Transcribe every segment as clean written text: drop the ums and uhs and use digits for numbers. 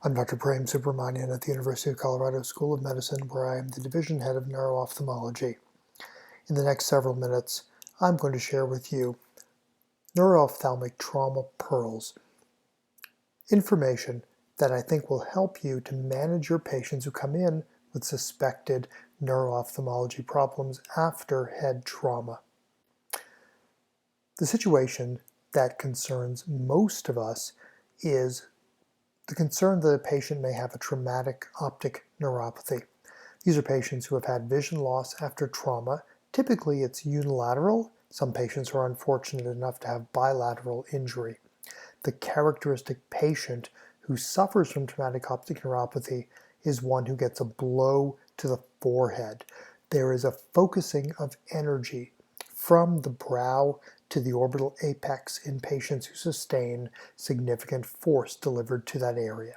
I'm Dr. Prem Subramanian at the University of Colorado School of Medicine, where I am the Division Head of Neuro-Ophthalmology. In the next several minutes, I'm going to share with you neuro-ophthalmic trauma pearls, information that I think will help you to manage your patients who come in with suspected neuro-ophthalmology problems after head trauma. The situation that concerns most of us is the concern that a patient may have a traumatic optic neuropathy. These are patients who have had vision loss after trauma. Typically it's unilateral. Some patients are unfortunate enough to have bilateral injury. The characteristic patient who suffers from traumatic optic neuropathy is one who gets a blow to the forehead. There is a focusing of energy from the brow to the orbital apex in patients who sustain significant force delivered to that area.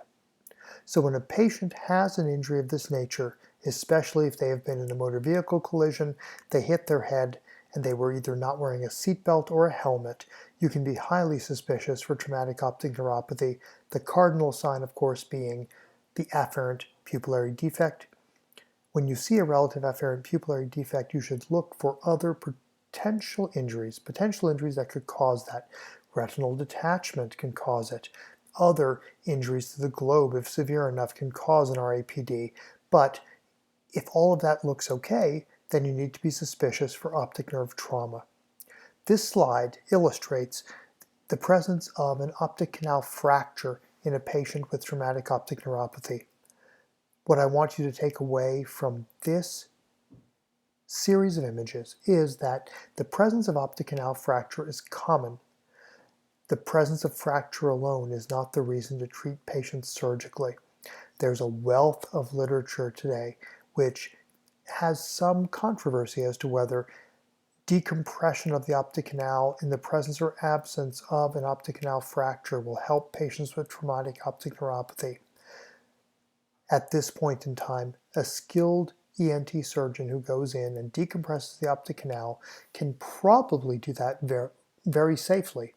So when a patient has an injury of this nature, especially if they have been in a motor vehicle collision, they hit their head, and they were either not wearing a seatbelt or a helmet, you can be highly suspicious for traumatic optic neuropathy, the cardinal sign, of course, being the afferent pupillary defect. When you see a relative afferent pupillary defect, you should look for other potential injuries that could cause that. Retinal detachment can cause it. Other injuries to the globe, if severe enough, can cause an RAPD. But if all of that looks okay, then you need to be suspicious for optic nerve trauma. This slide illustrates the presence of an optic canal fracture in a patient with traumatic optic neuropathy. What I want you to take away from this series of images is that the presence of optic canal fracture is common. The presence of fracture alone is not the reason to treat patients surgically. There's a wealth of literature today which has some controversy as to whether decompression of the optic canal in the presence or absence of an optic canal fracture will help patients with traumatic optic neuropathy. At this point in time, a skilled ENT surgeon who goes in and decompresses the optic canal can probably do that very safely,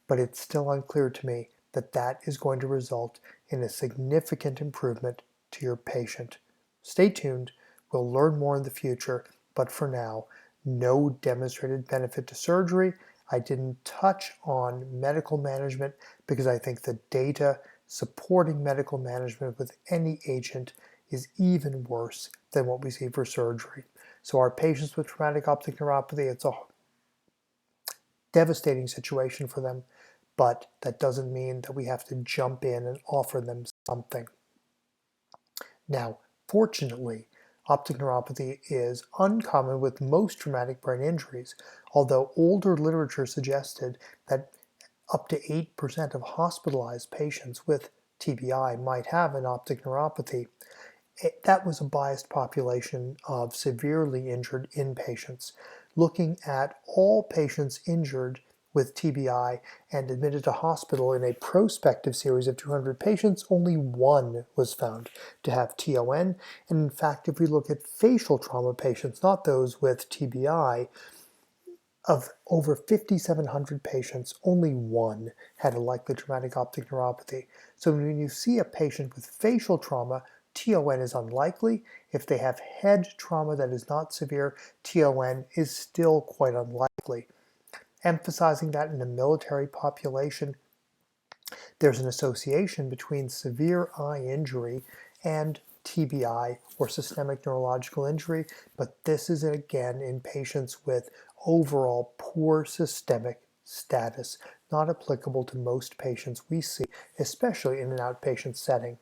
but it's still unclear to me that that is going to result in a significant improvement to your patient. Stay tuned, we'll learn more in the future, but for now, no demonstrated benefit to surgery. I didn't touch on medical management because I think the data supporting medical management with any agent is even worse than what we see for surgery. So our patients with traumatic optic neuropathy, it's a devastating situation for them, but that doesn't mean that we have to jump in and offer them something. Now, fortunately, optic neuropathy is uncommon with most traumatic brain injuries, although older literature suggested that up to 8% of hospitalized patients with TBI might have an optic neuropathy. That was a biased population of severely injured inpatients. Looking at all patients injured with TBI and admitted to hospital in a prospective series of 200 patients, only one was found to have TON. And in fact, if we look at facial trauma patients, not those with TBI, of over 5,700 patients, only one had a likely traumatic optic neuropathy. So when you see a patient with facial trauma, TON is unlikely. If they have head trauma that is not severe, TON is still quite unlikely. Emphasizing that in a military population, there's an association between severe eye injury and TBI or systemic neurological injury, but this is again in patients with overall poor systemic status, not applicable to most patients we see, especially in an outpatient setting.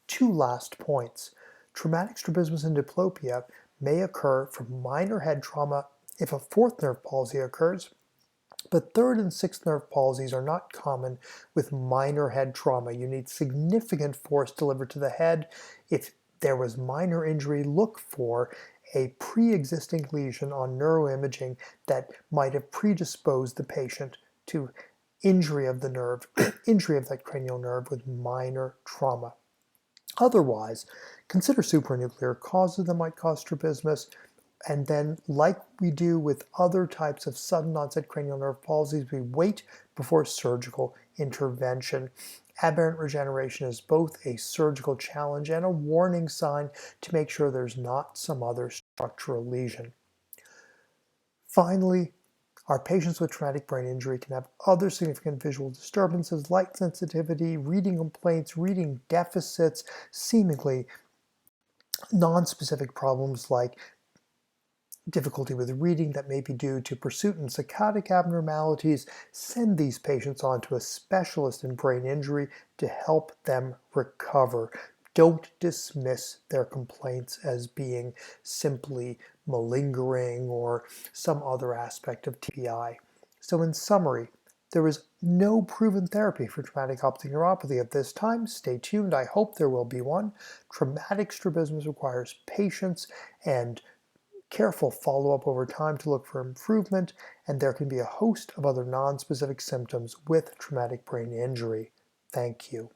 Two last points. Traumatic strabismus and diplopia may occur from minor head trauma if a fourth nerve palsy occurs, but third and sixth nerve palsies are not common with minor head trauma. You need significant force delivered to the head. If there was minor injury, look for a pre-existing lesion on neuroimaging that might have predisposed the patient to injury of the nerve, injury of that cranial nerve with minor trauma. Otherwise, consider supranuclear causes that might cause strabismus, and then, like we do with other types of sudden onset cranial nerve palsies, we wait before surgical intervention. Aberrant regeneration is both a surgical challenge and a warning sign to make sure there's not some other structural lesion. Finally, our patients with traumatic brain injury can have other significant visual disturbances, light sensitivity, reading complaints, reading deficits, seemingly non-specific problems like difficulty with reading that may be due to pursuit and saccadic abnormalities. Send these patients on to a specialist in brain injury to help them recover. Don't dismiss their complaints as being simply malingering or some other aspect of TBI. So in summary, there is no proven therapy for traumatic optic neuropathy at this time. Stay tuned, I hope there will be one. Traumatic strabismus requires patience and careful follow-up over time to look for improvement, and there can be a host of other non-specific symptoms with traumatic brain injury. Thank you.